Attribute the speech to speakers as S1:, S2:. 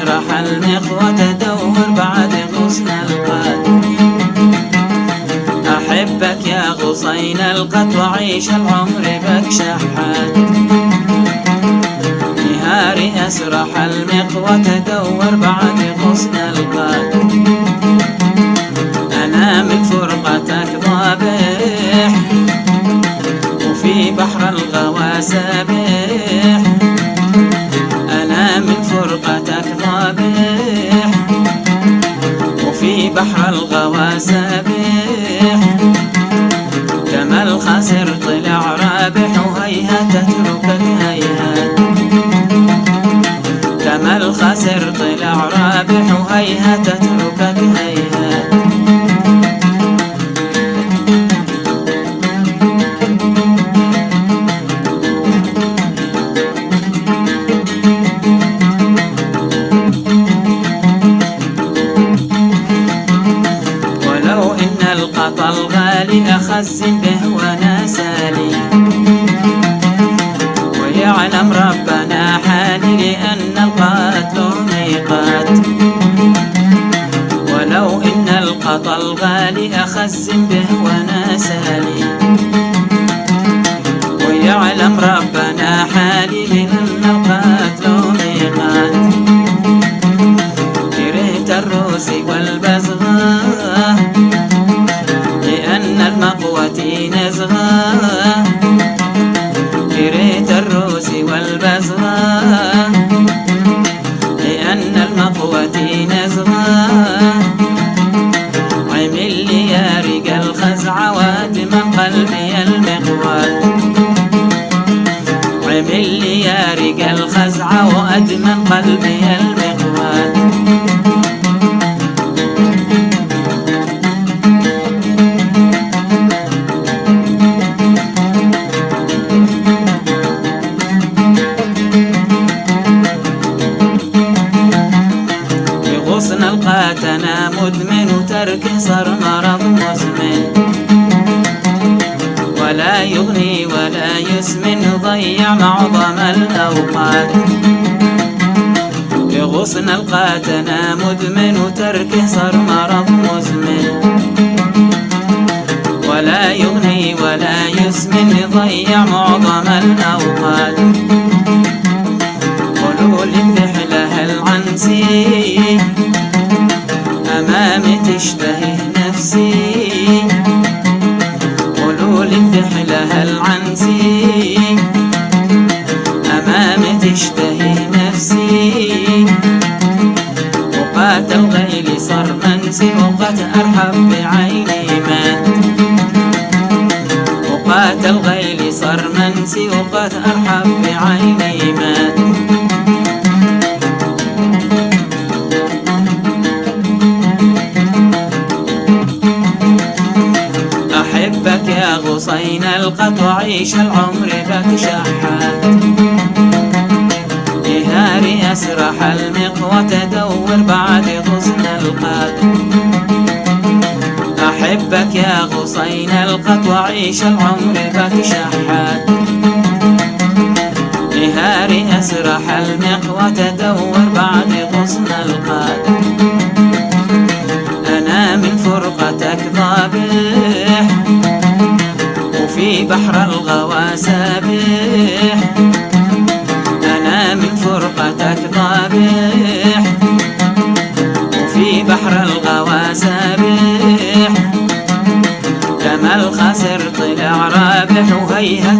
S1: أسرح المقوة دور بعد غصن القاد. أحبك يا غصين القط وعيش العمر بك شحات. نهاري أسرح المقوة دور بعد غصن القاد. أنا من فرقتك ضابح وفي بحر الغوى سابح. أنا من فرقتك ضابح وفي بحر الغوى سابح. كما الخاسر طلع رابح وهيهات تتركك هيهات. كما الخاسر طلع رابح وهيهات تتركك هيهات. القطا الغالي أخزن به وأنا سالي. ويعلم ربنا حالي لأن القتل ميقات. ولو إن القطا الغالي أخزن به وأنا سالي. ويعلم ربنا حالي لأن القتل ميقات. كرهت الروس والبزغاء لأن المقوة نزغاء. كرهت الروس والبزغاء لأن المقوة نزغاء. عمل لي يا رجال خزع وأدمن قلبي المقوات. عمل لي يا رجال خزع وأدمن قلبي المقوات. غصن القات أنا مدمن وتركه صار مرض مزمن. ولا يغني ولا يسمن ضيع معظم الأوقات. غصن القات أنا مدمن وتركه صار مرض مزمن. ولا يغني ولا يسمن ضيع معظم الأوقات. قولوا لي فحلها العنسي أمامي تشتهي نفسي. قولوا لي فحلها العنسي أمامي تشتهي نفسي. وقات الغيل صار منسي وقت أرحب بعيني مات. وقات الغيل صار منسي وقت أرحب بعيني مات. أحبك يا غصين القط وعيش العمر بك شحات. نهاري أسرح المقوة دور بعد غصن القاد. أحبك يا غصين القط وعيش العمر بك شحات. نهاري أسرح المقوة دور بعد غصن القاد. أنا من فرقتك ضابح وفي بحر الغوى سابح. أنا من فرقتك ضابح وفي بحر الغوى سابح. كما الخاسر طلع رابح وهيهات